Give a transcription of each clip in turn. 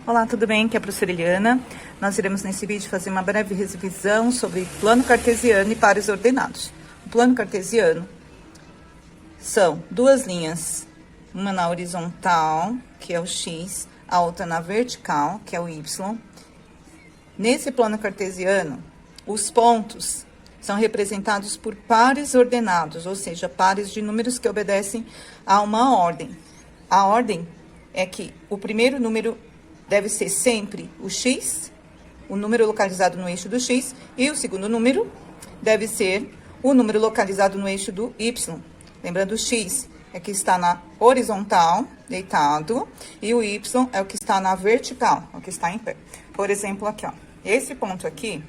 Olá, tudo bem? Aqui é a professora Eliana. Nós iremos nesse vídeo fazer uma breve revisão sobre plano cartesiano e pares ordenados. O plano cartesiano são duas linhas, uma na horizontal, que é o x, a outra na vertical, que é o y. Nesse plano cartesiano, os pontos são representados por pares ordenados, ou seja, pares de números que obedecem a uma ordem. A ordem é que o primeiro número deve ser sempre o x, o número localizado no eixo do x, e o segundo número deve ser o número localizado no eixo do y. Lembrando, o x é que está na horizontal, deitado, e o y é o que está na vertical, o que está em pé. Por exemplo, aqui, ó, esse ponto aqui,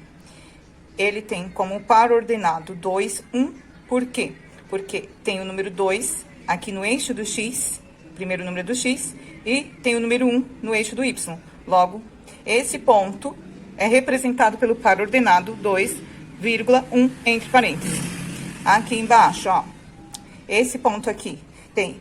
ele tem como par ordenado 2, 1, por quê? Porque tem o número 2 aqui no eixo do x, primeiro número do x, e tem o número 1 no eixo do y. Logo, esse ponto é representado pelo par ordenado 2,1 entre parênteses. Aqui embaixo, ó, esse ponto aqui tem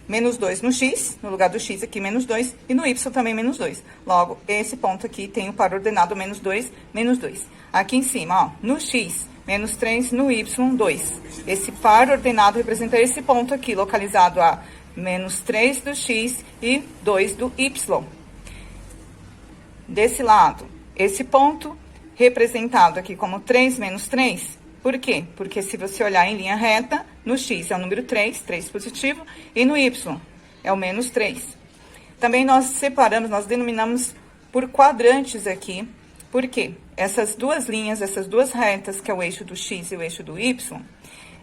menos 2 no x, no lugar do x aqui menos 2, e no y também menos 2. Logo, esse ponto aqui tem o par ordenado menos 2, menos 2. Aqui em cima, ó, no x, menos 3, no y, 2. Esse par ordenado representa esse ponto aqui, localizado a menos 3 do x e 2 do y. Desse lado, esse ponto representado aqui como 3 menos 3. Por quê? Porque se você olhar em linha reta, no x é o número 3, 3 positivo, e no y é o menos 3. Também nós separamos, nós denominamos por quadrantes aqui. Por quê? Essas duas linhas, essas duas retas, que é o eixo do x e o eixo do y,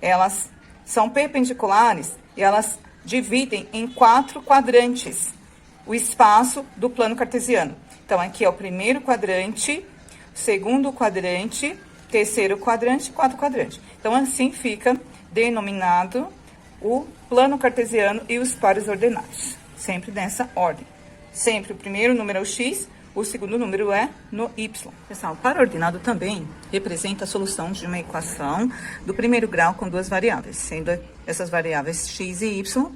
elas são perpendiculares e elas dividem em 4 quadrantes o espaço do plano cartesiano. Então, aqui é o primeiro quadrante, segundo quadrante, terceiro quadrante, quarto quadrante. Então, assim fica denominado o plano cartesiano e os pares ordenados. Sempre nessa ordem. Sempre o primeiro número é o x, o segundo número é no y. Pessoal, o par ordenado também representa a solução de uma equação do primeiro grau com duas variáveis, sendo essas variáveis x e y.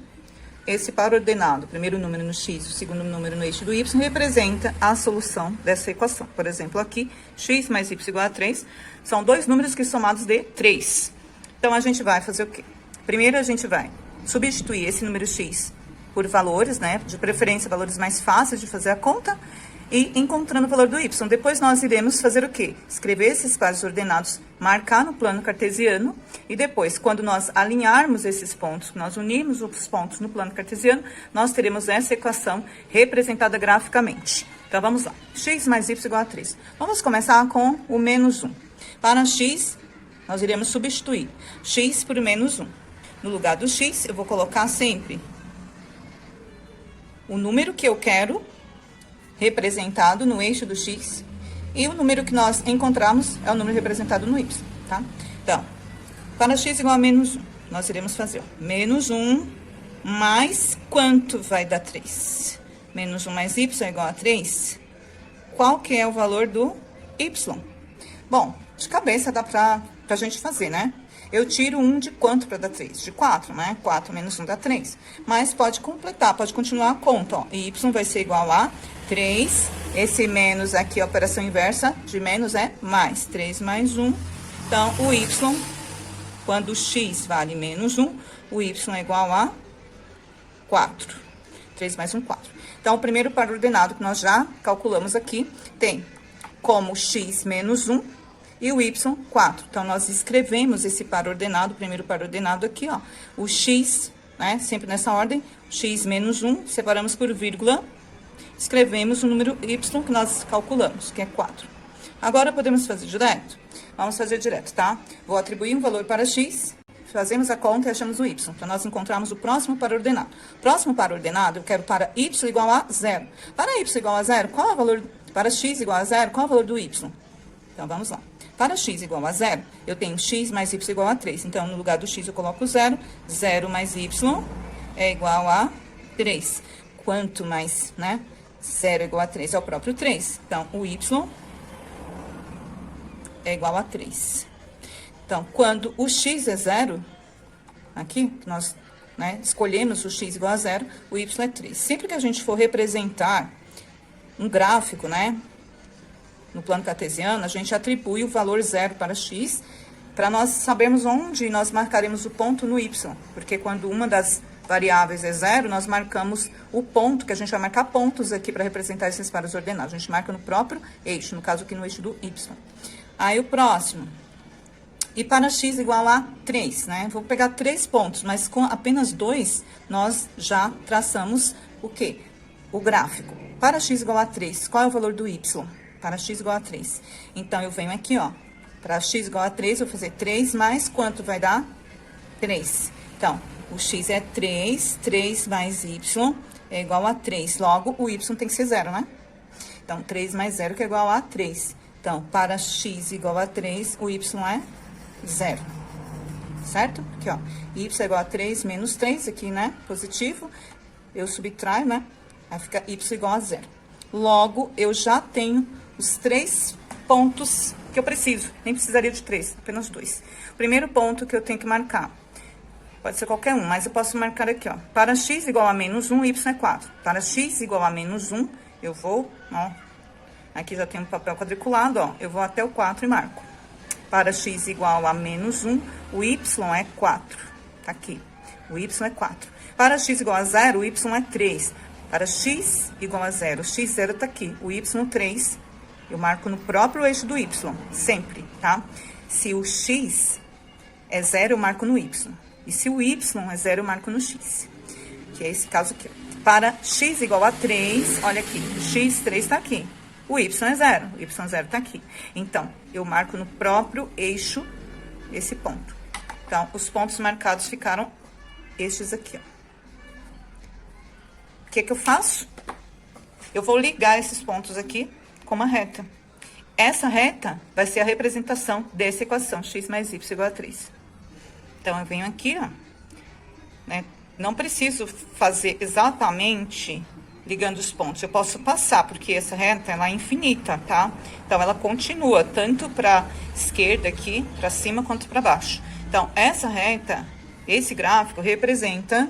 Esse par ordenado, o primeiro número no x, o segundo número no eixo do y, representa a solução dessa equação. Por exemplo, aqui, x mais y igual a 3, são dois números que somados dê 3. Então, a gente vai fazer o quê? Primeiro, a gente vai substituir esse número x por valores, né? De preferência, valores mais fáceis de fazer a conta, e encontrando o valor do y. Depois, nós iremos fazer o quê? Escrever esses pares ordenados, marcar no plano cartesiano, e depois, quando nós alinharmos esses pontos, nós unirmos os pontos no plano cartesiano, nós teremos essa equação representada graficamente. Então, vamos lá. X mais y igual a 3. Vamos começar com o menos 1. Para x, nós iremos substituir x por menos 1. No lugar do x, eu vou colocar sempre o número que eu quero representado no eixo do x, e o número que nós encontramos é o número representado no y, tá? Então, para x igual a menos 1, nós iremos fazer, ó, menos 1 mais quanto vai dar 3? Menos 1 mais y é igual a 3. Qual que é o valor do y? Bom, de cabeça dá pra gente fazer, né? Eu tiro 1 de quanto para dar 3? De 4, né? 4 menos 1 dá 3. Mas pode completar, pode continuar a conta, ó. Y vai ser igual a 3. Esse menos aqui, a operação inversa de menos é mais. 3 mais 1. Então, o y, quando o x vale menos 1, o y é igual a 4. 3 mais 1, 4. Então, o primeiro par ordenado que nós já calculamos aqui tem como x menos 1, e o y, 4. Então, nós escrevemos esse par ordenado, o primeiro par ordenado aqui, ó. O x, né, sempre nessa ordem, x menos 1, separamos por vírgula, escrevemos o número y que nós calculamos, que é 4. Agora, podemos fazer direto? Vamos fazer direto, tá? Vou atribuir um valor para x, fazemos a conta e achamos o y. Então, nós encontramos o próximo par ordenado. Próximo par ordenado, eu quero para y igual a 0. Para y igual a 0, qual é o valor? Para x igual a 0, qual é o valor do y? Então, vamos lá. Para x igual a 0, eu tenho x mais y igual a 3. Então, no lugar do x, eu coloco 0. 0 mais y é igual a 3. Quanto mais, né? 0 é igual a 3 é o próprio 3. Então, o y é igual a 3. Então, quando o x é 0, aqui, nós, né, escolhemos o x igual a 0, o y é 3. Sempre que a gente for representar um gráfico, né? No plano cartesiano, a gente atribui o valor 0 para x, para nós sabermos onde nós marcaremos o ponto no y. Porque quando uma das variáveis é 0, nós marcamos o ponto, que a gente vai marcar pontos aqui para representar esses pares ordenados. A gente marca no próprio eixo, no caso aqui no eixo do y. Aí o próximo. E para x igual a 3, né? Vou pegar 3 pontos, mas com apenas 2, nós já traçamos o quê? O gráfico. Para x igual a 3, qual é o valor do y? Para x igual a 3. Então, eu venho aqui, ó. Para x igual a 3, eu vou fazer 3 mais quanto vai dar? 3. Então, o x é 3, 3 mais y é igual a 3. Logo, o y tem que ser 0, né? Então, 3 mais 0 que é igual a 3. Então, para x igual a 3, o y é 0. Certo? Aqui, ó. Y é igual a 3 menos 3, aqui, né? Positivo. Eu subtraio, né? Aí fica y igual a 0. Logo, eu já tenho os 3 pontos que eu preciso. Nem precisaria de 3, apenas 2. Primeiro ponto que eu tenho que marcar. Pode ser qualquer um, mas eu posso marcar aqui, ó. Para x igual a menos 1, y é 4. Para x igual a menos 1, eu vou, ó. Aqui já tem um papel quadriculado, ó. Eu vou até o 4 e marco. Para x igual a menos 1, o y é 4. Tá aqui. O y é 4. Para x igual a 0, o y é 3. Para x igual a 0, x0 tá aqui. O y, 3, eu marco no próprio eixo do y, sempre, tá? Se o x é 0, eu marco no y. E se o y é 0, eu marco no x. Que é esse caso aqui. Para x igual a 3, olha aqui, o x3 tá aqui. O y é 0, o y0 tá aqui. Então, eu marco no próprio eixo esse ponto. Então, os pontos marcados ficaram estes aqui, ó. O que que eu faço? Eu vou ligar esses pontos aqui com uma reta. Essa reta vai ser a representação dessa equação, x mais y igual a 3. Então, eu venho aqui, ó, né? Não preciso fazer exatamente ligando os pontos. Eu posso passar, porque essa reta, ela é infinita, tá? Então, ela continua tanto para esquerda aqui, para cima, quanto para baixo. Então, essa reta, esse gráfico, representa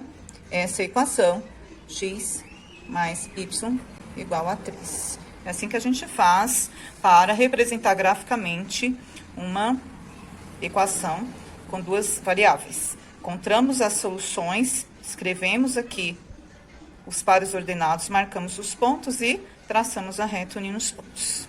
essa equação, x mais y igual a 3. É assim que a gente faz para representar graficamente uma equação com duas variáveis. Encontramos as soluções, escrevemos aqui os pares ordenados, marcamos os pontos e traçamos a reta unindo os pontos.